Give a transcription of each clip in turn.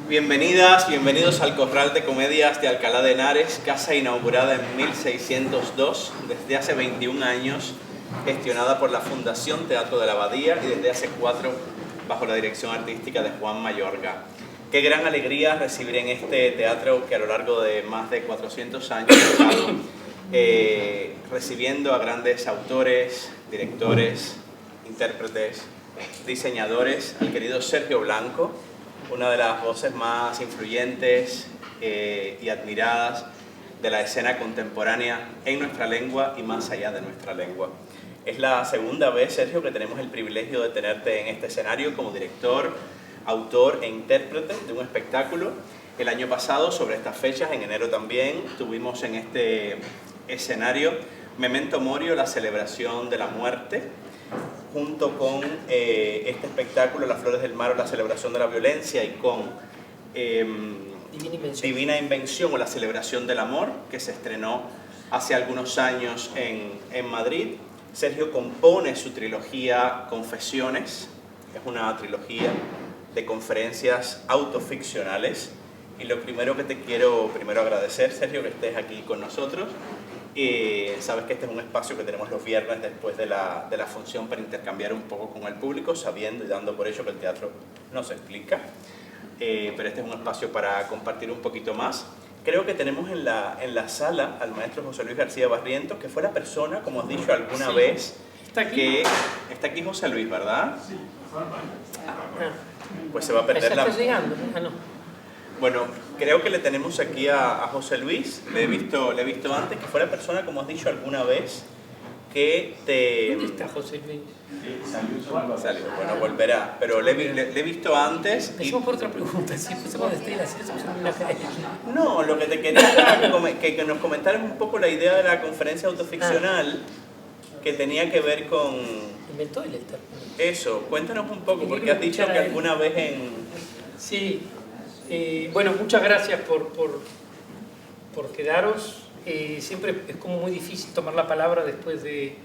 Bienvenidas, bienvenidos al Corral de Comedias de Alcalá de Henares, casa inaugurada en 1602, desde hace 21 años, gestionada por la Fundación Teatro de la Abadía y desde hace 4 bajo la dirección artística de Juan Mayorga. Qué gran alegría recibir en este teatro que a lo largo de más de 400 años ha estado recibiendo a grandes autores, directores, intérpretes, diseñadores, al querido Sergio Blanco, una de las voces más influyentes y admiradas de la escena contemporánea en nuestra lengua y más allá de nuestra lengua. Es la segunda vez, Sergio, que tenemos el privilegio de tenerte en este escenario como director, autor e intérprete de un espectáculo. El año pasado, sobre estas fechas, en enero también, tuvimos en este escenario Memento Mori, la celebración de la muerte, junto con este espectáculo, Las Flores del Mar o la celebración de la violencia, y con Divina Invención o la celebración del amor, que se estrenó hace algunos años en Madrid. Sergio compone su trilogía Confesiones, es una trilogía de conferencias autoficcionales, y lo primero que te quiero agradecer, Sergio, que estés aquí con nosotros. Sabes que este es un espacio que tenemos los viernes después de la función para intercambiar un poco con el público, sabiendo y dando por hecho que el teatro no se explica, pero este es un espacio para compartir un poquito más. Creo que tenemos en la sala al maestro José Luis García Barrientos, que fue la persona, como has dicho alguna vez, ¿Está aquí? que está aquí José Luis, ¿verdad? Sí, Pues se va a perder la... llegando. Ah, no. Bueno, creo que le tenemos aquí a José Luis, le he visto antes, que fue la persona, como has dicho alguna vez, que te... ¿Dónde está José Luis? Salió, bueno, volverá, pero le he visto antes. Empezamos por otra pregunta, si empezamos de Estela, si eso una calle. No, lo que te quería era que nos comentaras un poco la idea de la conferencia autoficcional que tenía que ver con... Inventó el Esther. Eso, cuéntanos un poco, porque has dicho que alguna vez en... Sí, bueno, muchas gracias por quedaros. Siempre es como muy difícil tomar la palabra después de...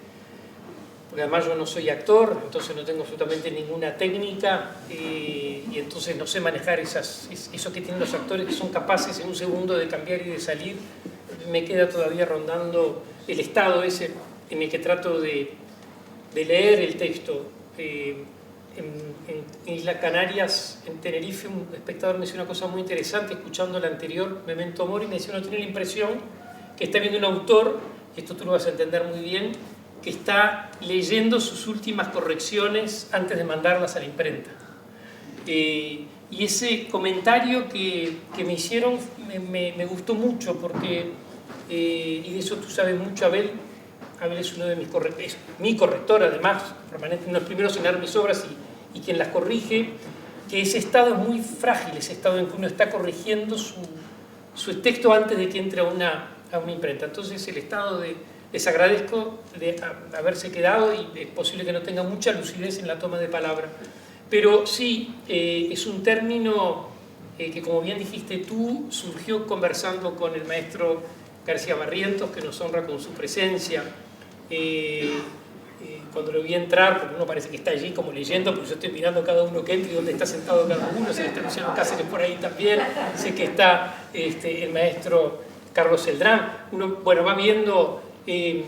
Porque además yo no soy actor, entonces no tengo absolutamente ninguna técnica y entonces no sé manejar eso que tienen los actores, que son capaces en un segundo de cambiar y de salir. Me queda todavía rondando el estado ese en el que trato de leer el texto. En Islas Canarias, en Tenerife, un espectador me decía una cosa muy interesante, escuchando la anterior, Memento Mori, me decía: uno tiene la impresión que está viendo un autor, y esto tú lo vas a entender muy bien, que está leyendo sus últimas correcciones antes de mandarlas a la imprenta. Y ese comentario que me hicieron me gustó mucho, porque, y de eso tú sabes mucho, Abel es uno de mis correctores, mi corrector además, permanente, uno de los primeros en leer mis obras y quien las corrige, que ese estado es muy frágil, ese estado en que uno está corrigiendo su texto antes de que entre a una imprenta. Entonces el estado les agradezco de haberse quedado, y es posible que no tenga mucha lucidez en la toma de palabra. Pero sí, es un término que, como bien dijiste tú, surgió conversando con el maestro García Barrientos, que nos honra con su presencia. Cuando lo vi entrar, porque uno parece que está allí como leyendo, pero yo estoy mirando cada uno que entra y dónde está sentado cada uno. Sé que está Luciano Cáceres por ahí también, sé que está el maestro Carlos Celdrán. Uno, bueno, va viendo, y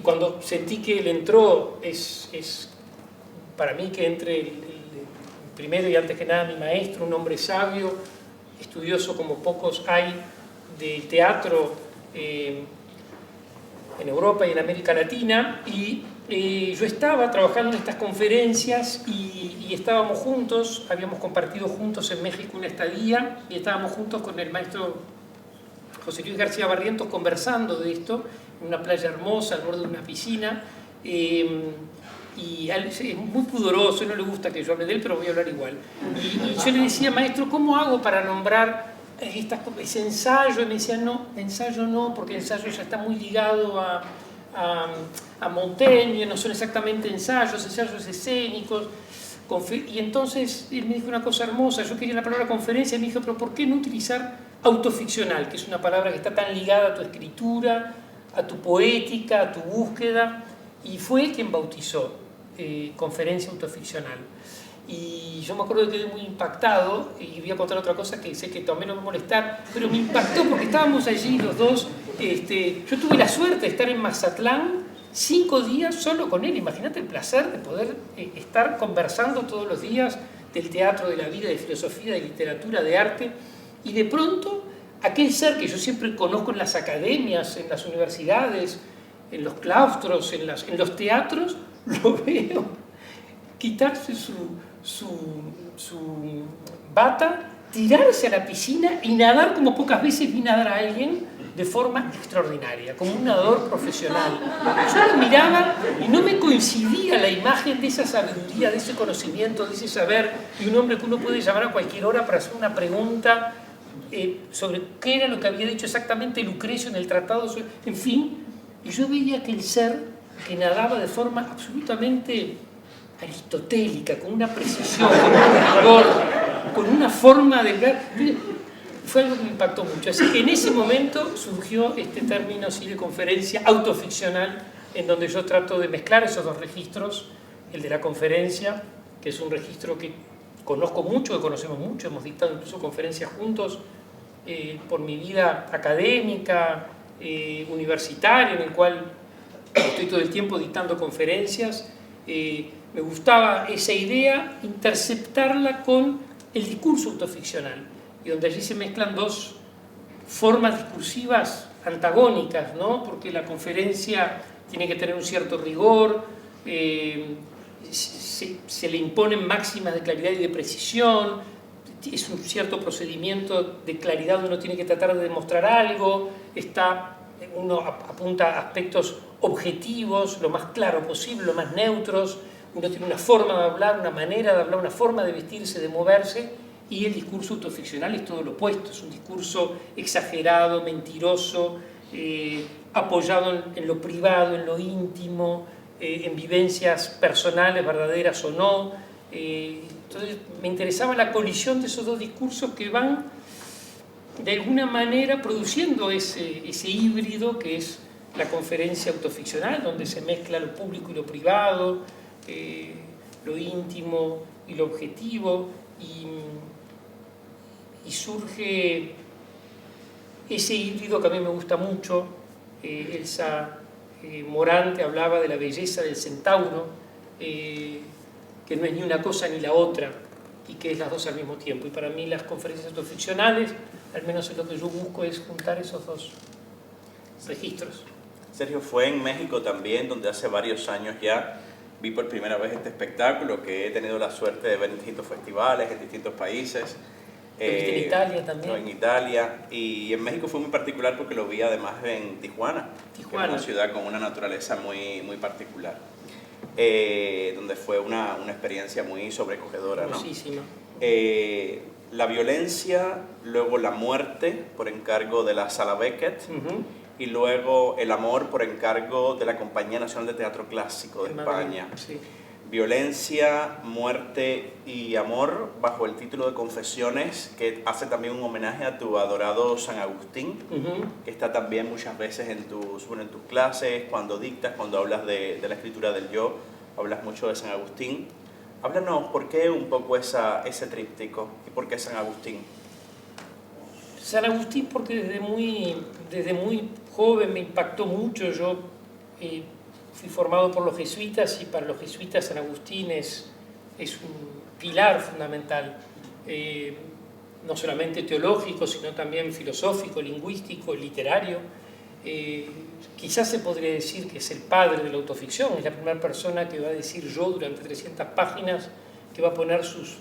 cuando sentí que él entró, es para mí que entre el primero y antes que nada mi maestro, un hombre sabio, estudioso como pocos hay del teatro en Europa y en América Latina, y yo estaba trabajando en estas conferencias y estábamos juntos, habíamos compartido juntos en México una estadía, y estábamos juntos con el maestro José Luis García Barrientos conversando de esto, en una playa hermosa, al borde de una piscina, y él es muy pudoroso, no le gusta que yo hable de él, pero voy a hablar igual. Y yo le decía: maestro, ¿cómo hago para nombrar ese ensayo? Y me decía: no, ensayo no, porque el ensayo ya está muy ligado a Montaigne, no son exactamente ensayos escénicos. Y entonces él me dijo una cosa hermosa, yo quería la palabra conferencia, y me dijo: pero ¿por qué no utilizar autoficcional, que es una palabra que está tan ligada a tu escritura, a tu poética, a tu búsqueda? Y fue él quien bautizó conferencia autoficcional. Y yo me acuerdo que quedé muy impactado, y voy a contar otra cosa que sé que también no me va a molestar, pero me impactó porque estábamos allí los dos. Yo tuve la suerte de estar en Mazatlán 5 días solo con él. Imagínate el placer de poder estar conversando todos los días del teatro, de la vida, de filosofía, de literatura, de arte, y de pronto aquel ser que yo siempre conozco en las academias, en las universidades, en los claustros, en los teatros, lo veo quitarse su bata, tirarse a la piscina y nadar como pocas veces vi nadar a alguien, de forma extraordinaria, como un nadador profesional. Yo lo miraba y no me coincidía la imagen de esa sabiduría, de ese conocimiento, de ese saber, y un hombre que uno puede llamar a cualquier hora para hacer una pregunta sobre qué era lo que había dicho exactamente Lucrecio en el tratado, en fin, y yo veía aquel ser que nadaba de forma absolutamente aristotélica, con una precisión, con un rigor, con una forma de ver. Fue algo que me impactó mucho. Así que en ese momento surgió este término así de conferencia autoficcional, en donde yo trato de mezclar esos dos registros, el de la conferencia, que es un registro que conozco mucho, que conocemos mucho, hemos dictado incluso conferencias juntos, por mi vida académica, universitaria, en el cual estoy todo el tiempo dictando conferencias. Me gustaba esa idea, interceptarla con el discurso autoficcional, y donde allí se mezclan dos formas discursivas antagónicas, ¿no? Porque la conferencia tiene que tener un cierto rigor, se le imponen máximas de claridad y de precisión, es un cierto procedimiento de claridad donde uno tiene que tratar de demostrar algo, uno apunta a aspectos objetivos, lo más claro posible, lo más neutros, uno tiene una forma de hablar, una manera de hablar, una forma de vestirse, de moverse, y el discurso autoficcional es todo lo opuesto, es un discurso exagerado, mentiroso, apoyado en lo privado, en lo íntimo, en vivencias personales, verdaderas o no. Entonces me interesaba la colisión de esos dos discursos que van de alguna manera produciendo ese híbrido que es la conferencia autoficcional, donde se mezcla lo público y lo privado, lo íntimo y lo objetivo, y surge ese híbrido que a mí me gusta mucho. Elsa Morante hablaba de la belleza del centauro, que no es ni una cosa ni la otra, y que es las dos al mismo tiempo. Y para mí las conferencias autoficcionales, al menos en lo que yo busco, es juntar esos dos registros. Sergio, fue en México también, donde hace varios años ya vi por primera vez este espectáculo, que he tenido la suerte de ver en distintos festivales, en distintos países. En Italia también. En Italia, y en México fue muy particular porque lo vi además en Tijuana, que es una ciudad con una naturaleza muy, muy particular, donde fue una experiencia muy sobrecogedora, ¿no? Muchísima. La violencia, luego la muerte por encargo de la Sala Beckett, y luego el amor por encargo de la Compañía Nacional de Teatro Clásico de España. Sí. Violencia, muerte y amor, bajo el título de Confesiones, que hace también un homenaje a tu adorado San Agustín, que está también muchas veces en tus clases, cuando dictas, cuando hablas de la escritura del yo, hablas mucho de San Agustín. Háblanos, ¿por qué un poco ese tríptico y por qué San Agustín? San Agustín porque desde muy joven me impactó mucho. Yo fui formado por los jesuitas, y para los jesuitas San Agustín es un pilar fundamental, no solamente teológico, sino también filosófico, lingüístico, literario. Quizás se podría decir que es el padre de la autoficción, es la primera persona que va a decir yo durante 300 páginas, que va a poner sus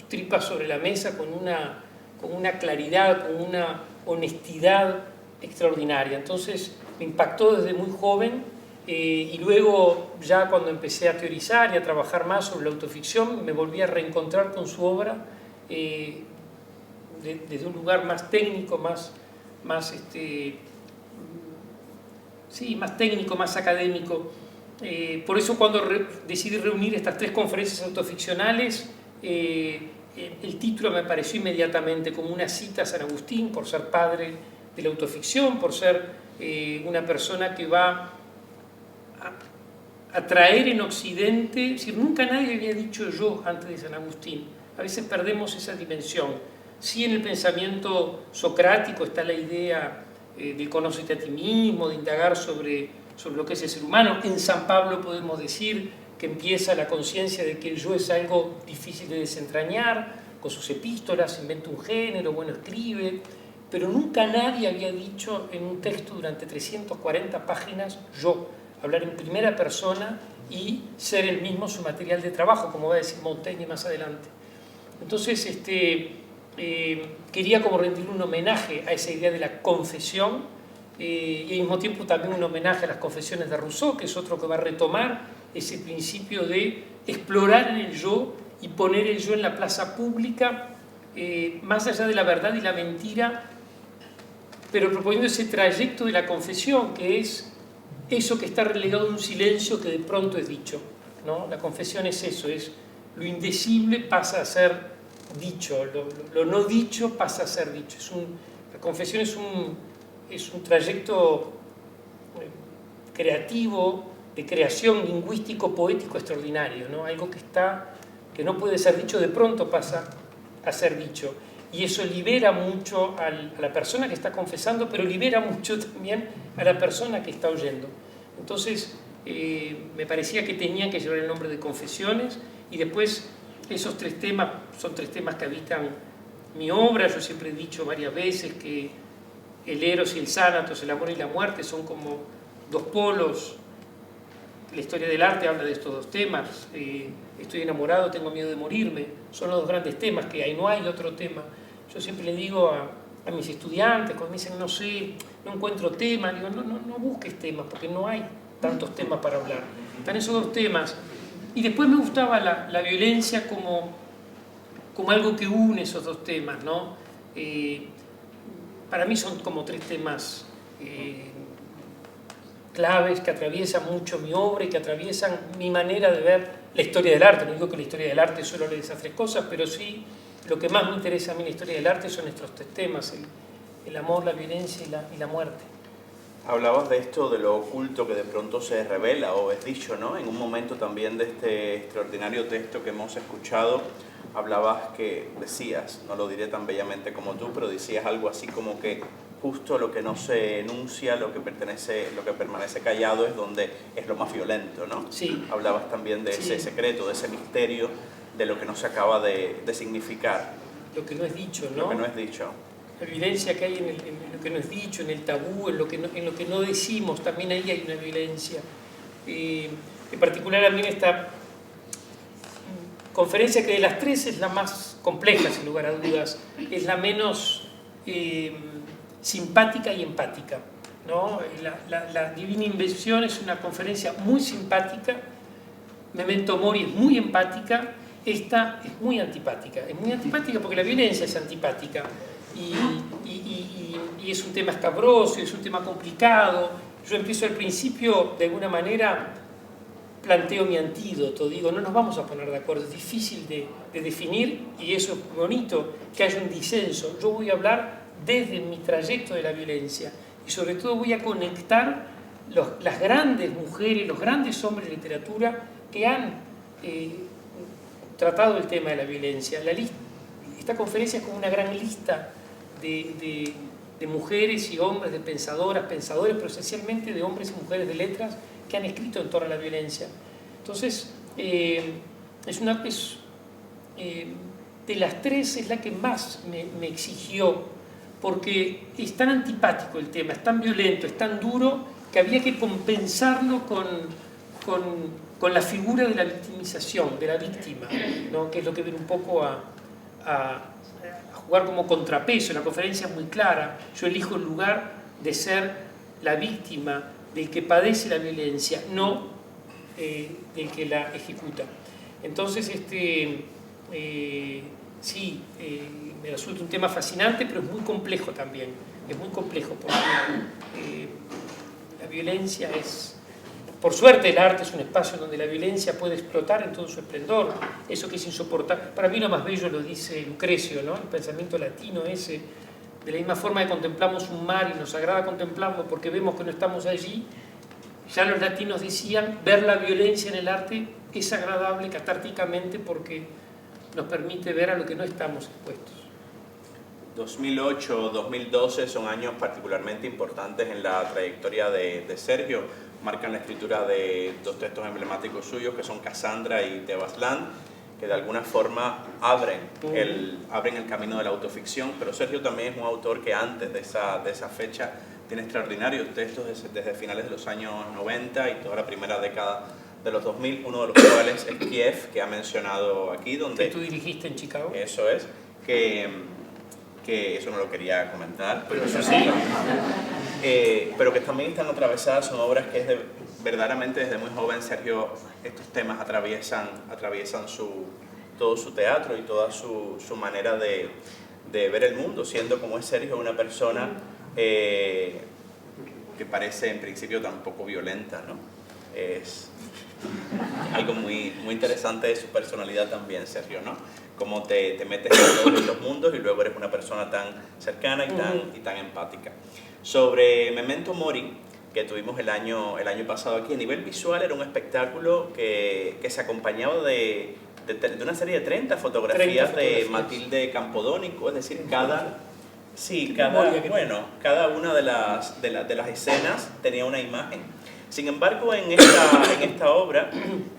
tripas sobre la mesa con una claridad, con una honestidad extraordinaria. Entonces me impactó desde muy joven. Y luego, ya cuando empecé a teorizar y a trabajar más sobre la autoficción, me volví a reencontrar con su obra desde un lugar más técnico, más técnico, más académico. Por eso, cuando decidí reunir estas 3 conferencias autoficcionales, el título me pareció inmediatamente como una cita a San Agustín, por ser padre de la autoficción, por ser una persona que va traer en Occidente, es decir, nunca nadie había dicho yo antes de San Agustín. A veces perdemos esa dimensión. Sí, en el pensamiento socrático está la idea del conócete a ti mismo, de indagar sobre lo que es el ser humano. En San Pablo podemos decir que empieza la conciencia de que el yo es algo difícil de desentrañar, con sus epístolas, inventa un género, bueno, escribe, pero nunca nadie había dicho en un texto durante 340 páginas yo, hablar en primera persona y ser el mismo su material de trabajo, como va a decir Montaigne más adelante. Entonces, quería como rendir un homenaje a esa idea de la confesión y al mismo tiempo también un homenaje a las confesiones de Rousseau, que es otro que va a retomar ese principio de explorar en el yo y poner el yo en la plaza pública, más allá de la verdad y la mentira, pero proponiendo ese trayecto de la confesión, que es eso que está relegado a un silencio que de pronto es dicho, ¿no? La confesión es eso, es lo indecible pasa a ser dicho, lo no dicho pasa a ser dicho. La confesión es un trayecto creativo, de creación lingüístico, poético extraordinario, ¿no? Algo que no puede ser dicho, de pronto pasa a ser dicho. Y eso libera mucho a la persona que está confesando, pero libera mucho también a la persona que está oyendo. Entonces, me parecía que tenía que llevar el nombre de Confesiones, y después esos 3 temas son 3 temas que habitan mi obra. Yo siempre he dicho varias veces que el Eros y el Thanatos, el amor y la muerte, son como 2 polos. La historia del arte habla de estos 2 temas. Estoy enamorado, tengo miedo de morirme. Son los 2 grandes temas, que ahí no hay otro tema. Yo siempre le digo a mis estudiantes, cuando me dicen, no sé, no encuentro temas, digo, no busques temas, porque no hay tantos temas para hablar. Están esos 2 temas. Y después me gustaba la violencia como algo que une esos 2 temas, ¿no? Para mí son como 3 temas claves que atraviesan mucho mi obra y que atraviesan mi manera de ver la historia del arte. No digo que la historia del arte solo le de esas 3 cosas, pero sí lo que más me interesa a mí en la historia del arte son estos 3 temas, el amor, la violencia y la muerte. Hablabas de esto, de lo oculto que de pronto se revela o es dicho, ¿no? En un momento también de este extraordinario texto que hemos escuchado, hablabas que decías, no lo diré tan bellamente como tú, pero decías algo así como que justo lo que no se enuncia, lo que permanece callado es donde es lo más violento, ¿no? Sí. Hablabas también de ese secreto, de ese misterio, de lo que no se acaba de significar. Lo que no es dicho, ¿no? Lo que no es dicho. La violencia que hay en lo que no es dicho, en el tabú, en lo que no decimos, también ahí hay una violencia. En particular a mí en esta conferencia, que de las 3 es la más compleja, sin lugar a dudas, es la menos simpática y empática, ¿no? La Divina Invención es una conferencia muy simpática, Memento Mori es muy empática, esta es muy antipática. Es muy antipática porque la violencia es antipática. Y es un tema escabroso, es un tema complicado. Yo empiezo al principio, de alguna manera, planteo mi antídoto, digo, no nos vamos a poner de acuerdo, es difícil de definir, y eso es bonito, que haya un disenso. Yo voy a hablar desde mi trayecto de la violencia, y sobre todo voy a conectar las grandes mujeres, los grandes hombres de literatura que han tratado el tema de la violencia. Esta conferencia es como una gran lista de mujeres y hombres, de pensadores, pero esencialmente de hombres y mujeres de letras que han escrito en torno a la violencia. Entonces, de las 3 es la que más me exigió, porque es tan antipático el tema, es tan violento, es tan duro, que había que compensarlo con la figura de la victimización, de la víctima, ¿no? Que es lo que viene un poco a jugar como contrapeso. La conferencia es muy clara. Yo elijo el lugar de ser la víctima, del que padece la violencia, no del que la ejecuta. Entonces, me resulta un tema fascinante, pero es muy complejo también. Es muy complejo porque la violencia es... Por suerte el arte es un espacio donde la violencia puede explotar en todo su esplendor, eso que es insoportable. Para mí lo más bello lo dice Lucrecio, ¿no? El pensamiento latino ese, de la misma forma que contemplamos un mar y nos agrada contemplarlo porque vemos que no estamos allí, ya los latinos decían, ver la violencia en el arte es agradable catárticamente porque nos permite ver a lo que no estamos expuestos. 2008-2012 son años particularmente importantes en la trayectoria de Sergio. Marcan la escritura de dos textos emblemáticos suyos que son Cassandra y Tebasland, que de alguna forma abren el camino de la autoficción, pero Sergio también es un autor que antes de esa fecha tiene extraordinarios textos desde finales de los años 90 y toda la primera década de los 2000, uno de los cuales es Kiev, que ha mencionado aquí, donde... ¿Que tú dirigiste en Chicago? Eso es, que eso no lo quería comentar, pero eso sí. Pero que también están atravesadas, son obras que verdaderamente desde muy joven Sergio, estos temas atraviesan todo su teatro y toda su manera de ver el mundo, siendo como es Sergio una persona que parece en principio tan poco violenta, ¿no? Es algo muy interesante de su personalidad también, Sergio, ¿no? Cómo te metes en todos estos mundos y luego eres una persona tan cercana y tan empática. Sobre Memento Mori, que tuvimos el año pasado aquí, a nivel visual era un espectáculo que se acompañaba de una serie de 30 fotografías de Matilde Campodónico, es decir, cada una de las escenas tenía una imagen. Sin embargo, en esta obra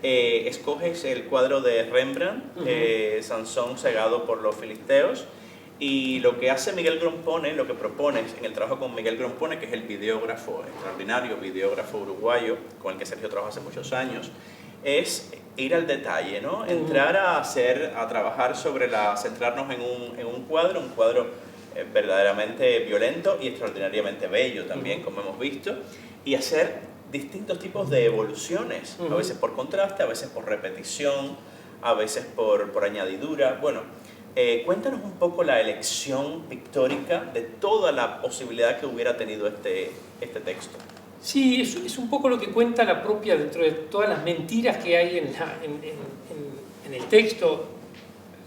escoges el cuadro de Rembrandt, Sansón cegado por los filisteos, y lo que hace Miguel Grompone, lo que propones en el trabajo con Miguel Grompone, que es el videógrafo, extraordinario videógrafo uruguayo, con el que Sergio trabajó hace muchos años, es ir al detalle, ¿no? Entrar a trabajar centrarnos en un cuadro verdaderamente violento y extraordinariamente bello también, como hemos visto, y hacer distintos tipos de evoluciones, a veces por contraste, a veces por repetición, a veces por añadidura. Bueno, cuéntanos un poco la elección pictórica de toda la posibilidad que hubiera tenido este texto. Sí, es un poco lo que cuenta la propia, dentro de todas las mentiras que hay en el texto.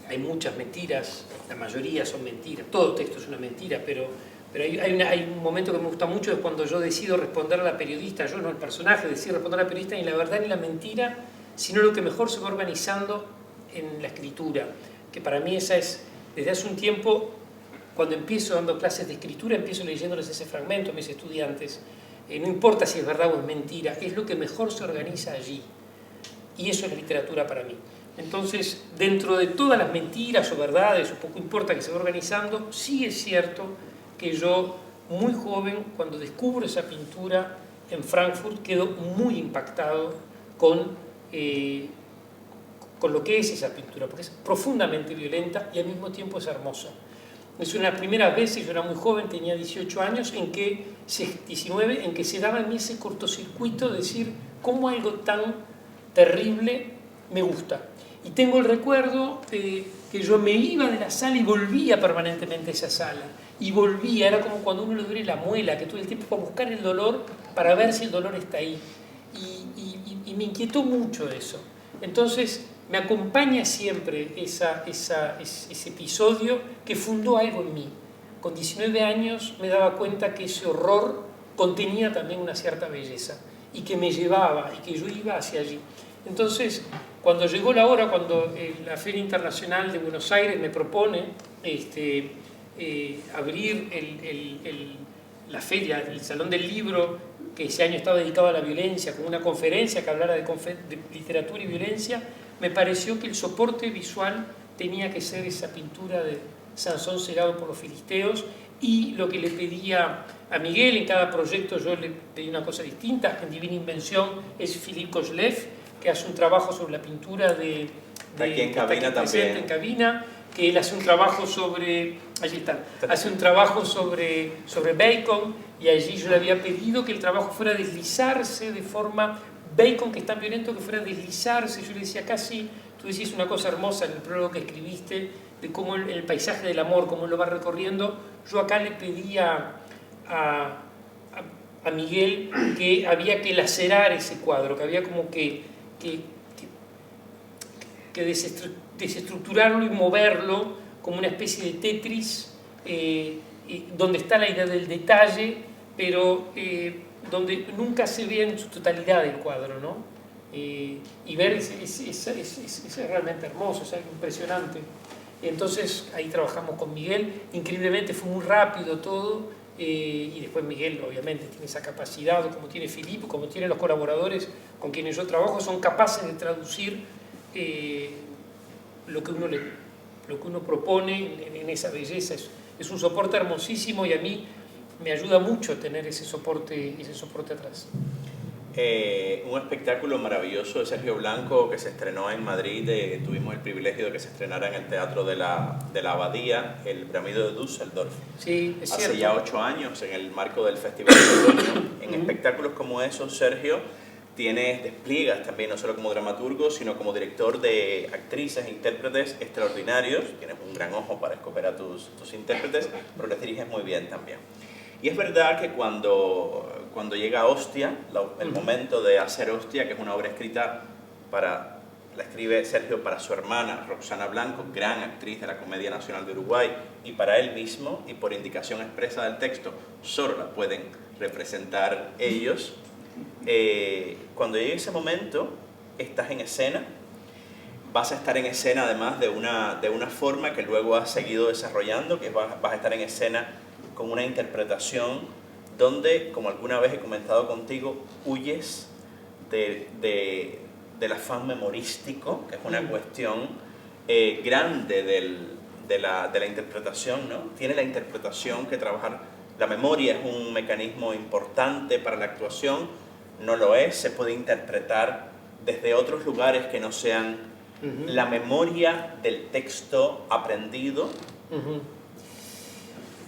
Hay muchas mentiras, la mayoría son mentiras, todo texto es una mentira, pero hay un momento que me gusta mucho, es cuando yo decido responder a la periodista, yo no el personaje, decido responder a la periodista ni la verdad ni la mentira, sino lo que mejor se va organizando en la escritura, que para mí esa es, desde hace un tiempo, cuando empiezo dando clases de escritura, empiezo leyéndoles ese fragmento a mis estudiantes. No importa si es verdad o es mentira, es lo que mejor se organiza allí. Y eso es la literatura para mí. Entonces, dentro de todas las mentiras o verdades, o poco importa que se va organizando, sí es cierto que yo, muy joven, cuando descubro esa pintura en Frankfurt, quedo muy impactado con lo que es esa pintura, porque es profundamente violenta y al mismo tiempo es hermosa. Es una de las primeras veces, yo era muy joven, tenía 18 años, 19, en que se daba en mí ese cortocircuito de decir cómo algo tan terrible me gusta. Y tengo el recuerdo que yo me iba de la sala y volvía permanentemente a esa sala. Y volvía, era como cuando uno le duele la muela, que todo el tiempo va a buscar el dolor para ver si el dolor está ahí. Y me inquietó mucho eso. Entonces, me acompaña siempre ese episodio que fundó algo en mí. Con 19 años me daba cuenta que ese horror contenía también una cierta belleza y que me llevaba y que yo iba hacia allí. Entonces, cuando llegó la hora, cuando la Feria Internacional de Buenos Aires me propone abrir la feria, el Salón del Libro, que ese año estaba dedicado a la violencia, con una conferencia que hablara de literatura y violencia, me pareció que el soporte visual tenía que ser esa pintura de Sansón cegado por los filisteos, y lo que le pedía a Miguel en cada proyecto, yo le pedí una cosa distinta. En Divina Invención es Philippe Kochlev, que hace un trabajo sobre la pintura de aquí en cabina también. En cabina, que él hace un trabajo sobre, allí está, hace un trabajo sobre Bacon, y allí yo le había pedido que el trabajo fuera deslizarse de forma, Bacon que es tan violento, que fuera deslizarse. Yo le decía casi, tú decís una cosa hermosa en el prólogo que escribiste, de cómo el paisaje del amor, cómo lo va recorriendo. Yo acá le pedía a Miguel que había que lacerar ese cuadro, que había como que desestructurarlo y moverlo como una especie de Tetris, donde está la idea del detalle, pero donde nunca se ve en su totalidad el cuadro, ¿no? Y ver es realmente hermoso, es algo impresionante. Entonces ahí trabajamos con Miguel, increíblemente fue muy rápido todo, y después Miguel obviamente tiene esa capacidad, como tiene Filipe, como tienen los colaboradores con quienes yo trabajo, son capaces de traducir lo que uno propone en esa belleza. Es un soporte hermosísimo y a mí me ayuda mucho tener ese soporte atrás. Un espectáculo maravilloso de Sergio Blanco que se estrenó en Madrid. Tuvimos el privilegio de que se estrenara en el Teatro de la Abadía, el Bramido de Düsseldorf. Sí, es cierto. Hace ya 8 años, en el marco del Festival de Otoño. En espectáculos como esos, Sergio, despliegas también, no solo como dramaturgo, sino como director de actrices e intérpretes extraordinarios. Tienes un gran ojo para escoger a tus intérpretes, pero les diriges muy bien también. Y es verdad que cuando llega Hostia, el momento de hacer Hostia, que es una obra escrita la escribe Sergio para su hermana Roxana Blanco, gran actriz de la Comedia Nacional de Uruguay, y para él mismo, y por indicación expresa del texto, solo la pueden representar ellos. Cuando llegue ese momento, estás en escena, vas a estar en escena además de una forma que luego has seguido desarrollando, que vas a estar en escena con una interpretación donde, como alguna vez he comentado contigo, huyes del afán memorístico, que es una cuestión grande de la interpretación, ¿no? Tiene la interpretación que trabajar. La memoria es un mecanismo importante para la actuación, no lo es, se puede interpretar desde otros lugares que no sean la memoria del texto aprendido.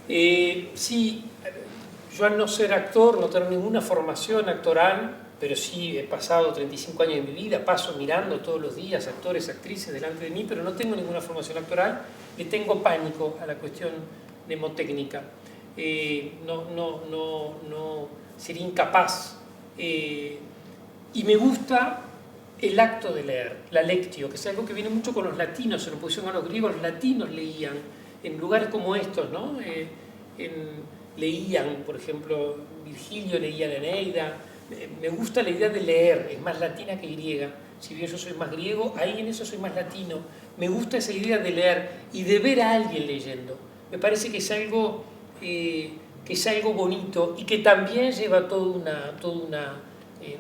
Sí, yo al no ser actor, no tener ninguna formación actoral, pero sí he pasado 35 años de mi vida, paso mirando todos los días actores, actrices delante de mí, pero no tengo ninguna formación actoral, le tengo pánico a la cuestión mnemotécnica. No sería incapaz. Y me gusta el acto de leer, la lectio, que es algo que viene mucho con los latinos, en oposición a los griegos. Los latinos leían en lugares como estos, ¿no? Leían, por ejemplo, Virgilio leía la Eneida. Me gusta la idea de leer, es más latina que griega. Si bien yo soy más griego, ahí en eso soy más latino. Me gusta esa idea de leer y de ver a alguien leyendo. Me parece que es algo bonito y que también lleva toda una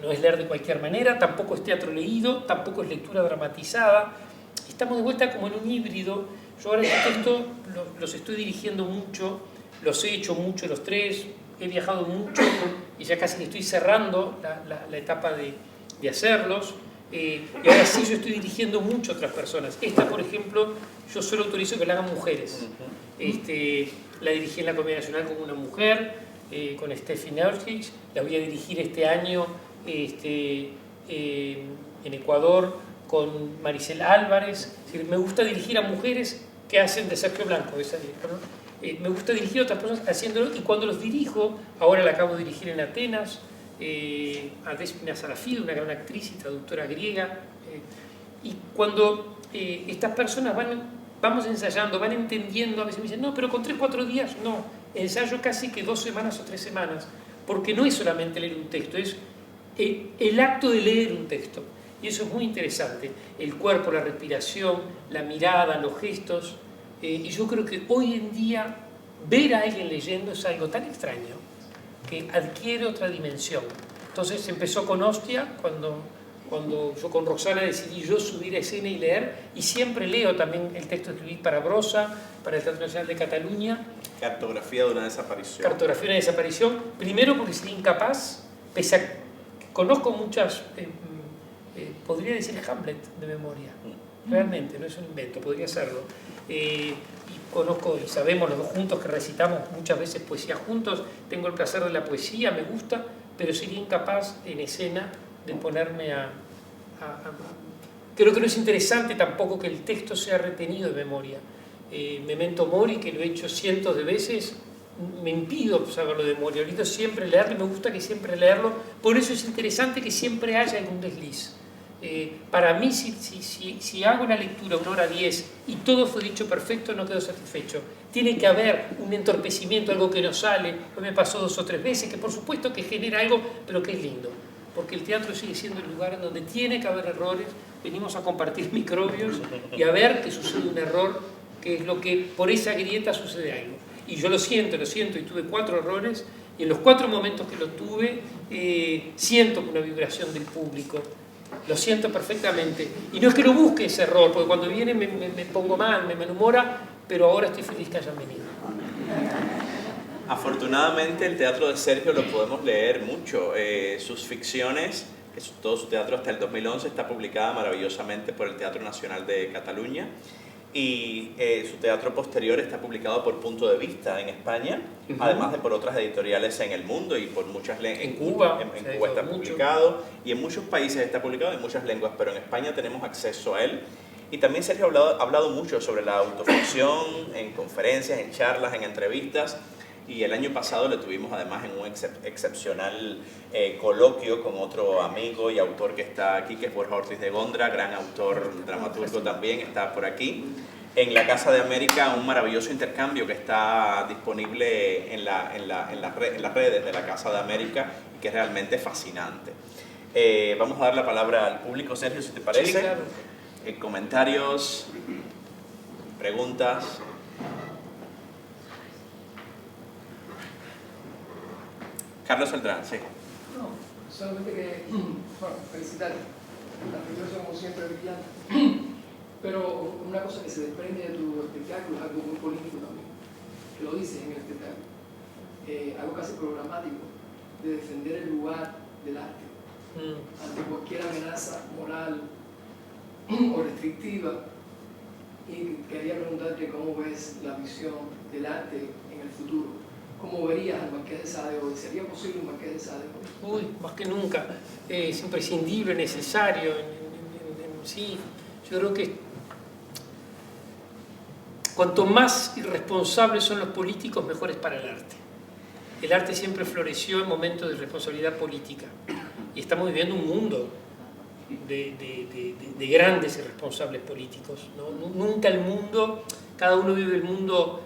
no es leer de cualquier manera, tampoco es teatro leído, tampoco es lectura dramatizada. Estamos de vuelta como en un híbrido. Yo ahora este texto los estoy dirigiendo mucho, los he hecho mucho los tres, he viajado mucho y ya casi estoy cerrando la etapa de hacerlos. Y ahora sí yo estoy dirigiendo mucho a otras personas. Esta, por ejemplo, yo solo autorizo que la hagan mujeres. La dirigí en la Comedia Nacional con una mujer, con Steffi Neurkich. La voy a dirigir este año en Ecuador con Maricel Álvarez. Es decir, me gusta dirigir a mujeres que hacen de Sergio Blanco, esa directora, ¿no? Me gusta dirigir a otras personas haciéndolo, y cuando los dirijo, ahora la acabo de dirigir en Atenas, a Despina Sarafide, una gran actriz y traductora griega. Y cuando estas personas vamos ensayando, van entendiendo, a veces me dicen, no, pero con 3 o 4 días, no, ensayo casi que 2 semanas o 3 semanas, porque no es solamente leer un texto, es el acto de leer un texto. Y eso es muy interesante, el cuerpo, la respiración, la mirada, los gestos. Y yo creo que hoy en día ver a alguien leyendo es algo tan extraño que adquiere otra dimensión. Entonces empezó con Hostia, cuando yo con Roxana decidí yo subir a escena y leer, y siempre leo también el texto que escribí para Brossa, para el Teatro Nacional de Cataluña. Cartografía de una desaparición. Cartografía de una desaparición, primero porque sería incapaz, pese a que conozco muchas, podría decir Hamlet de memoria, realmente, no es un invento, podría serlo. Y conozco y sabemos los dos juntos que recitamos muchas veces poesía juntos, tengo el placer de la poesía, me gusta, pero sería incapaz en escena de ponerme Creo que no es interesante tampoco que el texto sea retenido de memoria. Memento Mori, que lo he hecho cientos de veces, me impido saberlo de memoria. Ahorita siempre leerlo, me gusta que siempre leerlo, por eso es interesante que siempre haya algún desliz. Para mí, si hago una lectura 1 hora 10 y todo fue dicho perfecto, no quedo satisfecho. Tiene que haber un entorpecimiento, algo que no sale. Hoy me pasó 2 o 3 veces, que por supuesto que genera algo, pero que es lindo. Porque el teatro sigue siendo el lugar en donde tiene que haber errores. Venimos a compartir microbios y a ver que sucede un error, que es lo que por esa grieta sucede algo. Y yo lo siento, y tuve 4 errores, y en los 4 momentos que lo tuve, siento una vibración del público. Lo siento perfectamente. Y no es que lo busque ese error, porque cuando viene me pongo mal, me enhumora, pero ahora estoy feliz que hayan venido. Afortunadamente el teatro de Sergio lo podemos leer mucho. Sus ficciones, todo su teatro hasta el 2011 está publicada maravillosamente por el Teatro Nacional de Cataluña, y su teatro posterior está publicado por Punto de Vista en España, además de por otras editoriales en el mundo y por muchas lenguas. En Cuba, en Cuba está publicado, y en muchos países está publicado en muchas lenguas, pero en España tenemos acceso a él. Y también Sergio ha hablado mucho sobre la autoficción en conferencias, en charlas, en entrevistas. Y el año pasado le tuvimos además en un excepcional coloquio con otro amigo y autor que está aquí, que es Borja Ortiz de Gondra, gran autor, dramaturgo también, está por aquí. En la Casa de América, un maravilloso intercambio que está disponible en las redes de la Casa de América y que es realmente fascinante. Vamos a dar la palabra al público, Sergio, si te parece. Sí, claro. Comentarios, preguntas. Carlos Saldrán, sí. No, solamente que, bueno, felicitar. La película como siempre brillante. Pero una cosa que se desprende de tu espectáculo es algo muy político también, que lo dices en el espectáculo. Algo casi programático, de defender el lugar del arte ante cualquier amenaza moral o restrictiva. Y quería preguntarte cómo ves la visión del arte en el futuro. ¿Cómo verías al Marqués de Sade hoy? ¿Sería posible un Marqués de Sade hoy? Uy, más que nunca. Es imprescindible, necesario. Sí, yo creo que cuanto más irresponsables son los políticos, mejor es para el arte. El arte siempre floreció en momentos de responsabilidad política. Y estamos viviendo un mundo de grandes irresponsables políticos, ¿no? Nunca el mundo, cada uno vive el mundo,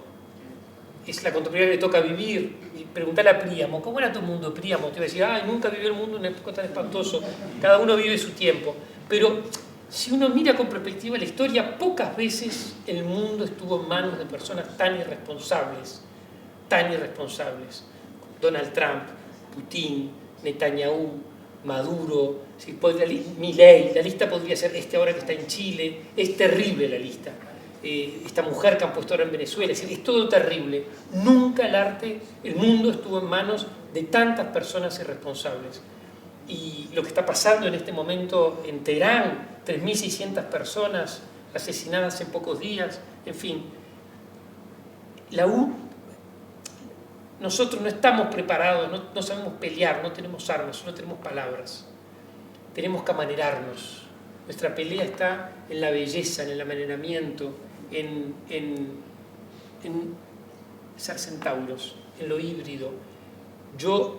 es la contemporánea que le toca vivir. Y preguntarle a Príamo, ¿cómo era tu mundo, Príamo? Te iba a decir, ay, nunca vivió el mundo en una época tan espantoso. Cada uno vive su tiempo. Pero si uno mira con perspectiva la historia, pocas veces el mundo estuvo en manos de personas tan irresponsables. Donald Trump, Putin, Netanyahu, Maduro, Milei, la lista podría ser ahora que está en Chile. Es terrible la lista. Esta mujer que han puesto ahora en Venezuela, es todo terrible. Nunca el mundo estuvo en manos de tantas personas irresponsables. Y lo que está pasando en este momento en Teherán, 3.600 personas asesinadas en pocos días, en fin. Nosotros no estamos preparados, no sabemos pelear, no tenemos armas, solo tenemos palabras. Tenemos que amanerarnos. Nuestra pelea está en la belleza, en el amaneramiento, en ser centauros, en lo híbrido. Yo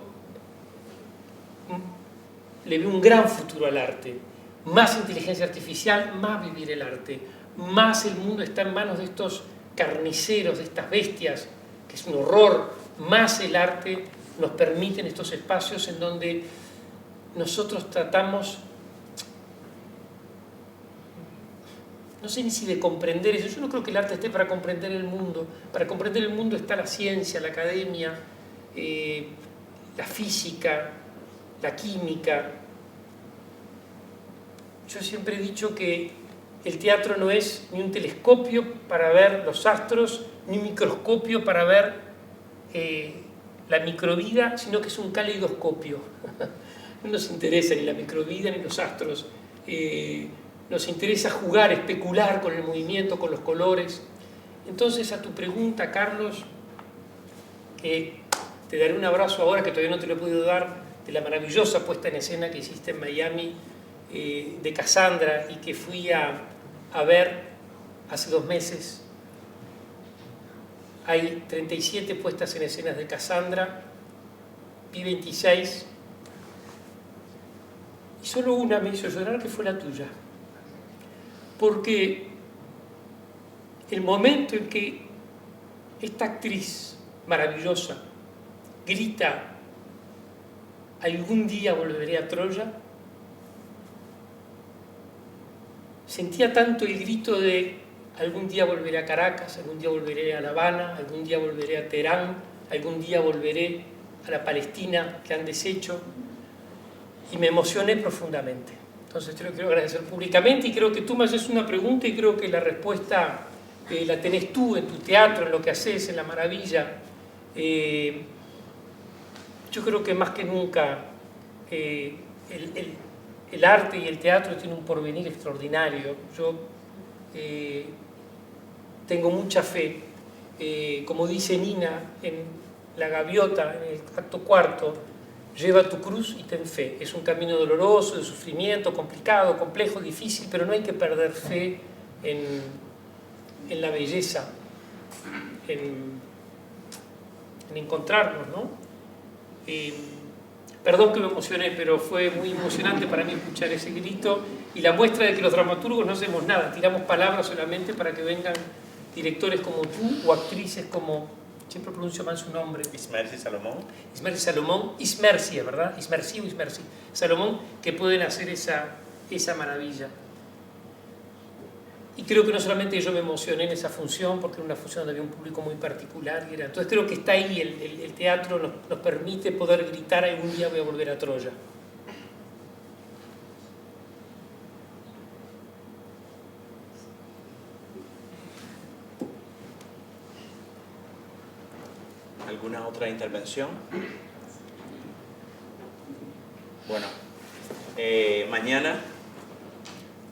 le veo un gran futuro al arte. Más inteligencia artificial, más vivir el arte. Más el mundo está en manos de estos carniceros, de estas bestias, que es un horror. Más el arte nos permite en estos espacios en donde nosotros tratamos, no sé ni si de comprender eso. Yo no creo que el arte esté para comprender el mundo. Para comprender el mundo está la ciencia, la academia, la física, la química. Yo siempre he dicho que el teatro no es ni un telescopio para ver los astros, ni un microscopio para ver la microvida, sino que es un caleidoscopio. No nos interesa ni la microvida ni los astros. Nos interesa jugar, especular con el movimiento, con los colores. Entonces, a tu pregunta, Carlos, te daré un abrazo ahora, que todavía no te lo he podido dar, de la maravillosa puesta en escena que hiciste en Miami, de Cassandra, y que fui a ver hace 2 meses. Hay 37 puestas en escenas de Cassandra, vi 26. y solo una me hizo llorar, que fue la tuya. Porque el momento en que esta actriz maravillosa grita "algún día volveré a Troya", sentía tanto el grito de "algún día volveré a Caracas, algún día volveré a La Habana, algún día volveré a Teherán, algún día volveré a la Palestina que han deshecho", y me emocioné profundamente. Entonces te lo quiero agradecer públicamente, y creo que tú me haces una pregunta y creo que la respuesta la tenés tú en tu teatro, en lo que haces, en La Maravilla. Yo creo que más que nunca el arte y el teatro tienen un porvenir extraordinario. Yo tengo mucha fe. Como dice Nina en La Gaviota, en el acto cuarto: lleva tu cruz y ten fe. Es un camino doloroso, de sufrimiento, complicado, complejo, difícil, pero no hay que perder fe en la belleza, en encontrarnos, ¿no? Perdón que me emocioné, pero fue muy emocionante para mí escuchar ese grito, y la muestra de que los dramaturgos no hacemos nada, tiramos palabras solamente para que vengan directores como tú o actrices como, siempre pronuncio mal su nombre, Ismersi Salomón. Ismersi Salomón, Ismersi, ¿verdad? Ismersi o Ismersi Salomón, que pueden hacer esa maravilla. Y creo que no solamente yo me emocioné en esa función, porque era una función donde había un público muy particular, entonces creo que está ahí, el teatro nos permite poder gritar "algún día voy a volver a Troya". ¿Alguna otra intervención? Bueno, mañana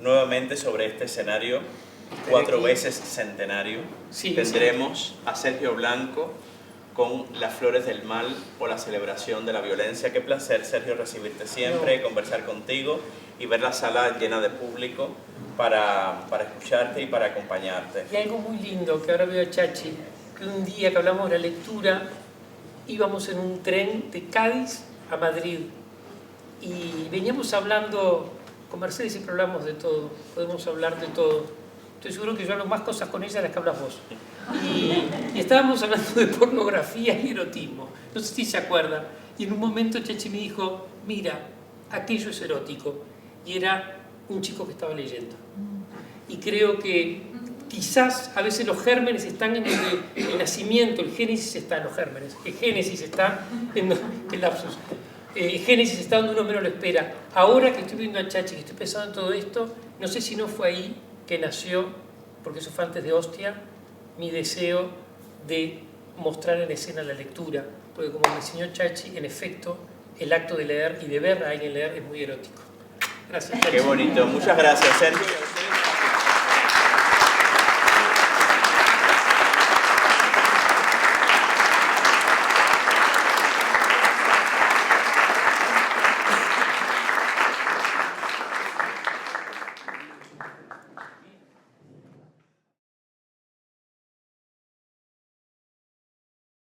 nuevamente sobre este escenario, 4 veces centenario, sí, tendremos a Sergio Blanco con Las Flores del Mal, o la celebración de la violencia. Qué placer, Sergio, recibirte siempre, conversar contigo y ver la sala llena de público para escucharte y para acompañarte. Y algo muy lindo que ahora veo a Chachi, que un día que hablamos de la lectura íbamos en un tren de Cádiz a Madrid y veníamos hablando con Mercedes, siempre hablamos de todo, podemos hablar de todo. Estoy seguro que yo hablo más cosas con ella de las que hablas vos. Y estábamos hablando de pornografía y erotismo, no sé si se acuerdan, y en un momento Chachi me dijo: mira, aquello es erótico, y era un chico que estaba leyendo. Y creo que quizás a veces los gérmenes están en el nacimiento, el génesis está en los gérmenes, el génesis está en el lapsus. Génesis está donde uno menos lo espera. Ahora que estoy viendo a Chachi, que estoy pensando en todo esto, no sé si no fue ahí que nació, porque eso fue antes de Hostia, mi deseo de mostrar en escena la lectura, porque como me enseñó Chachi, en efecto, el acto de leer y de ver a alguien leer es muy erótico. Gracias, Chachi. Qué bonito. Muchas gracias, Sergio.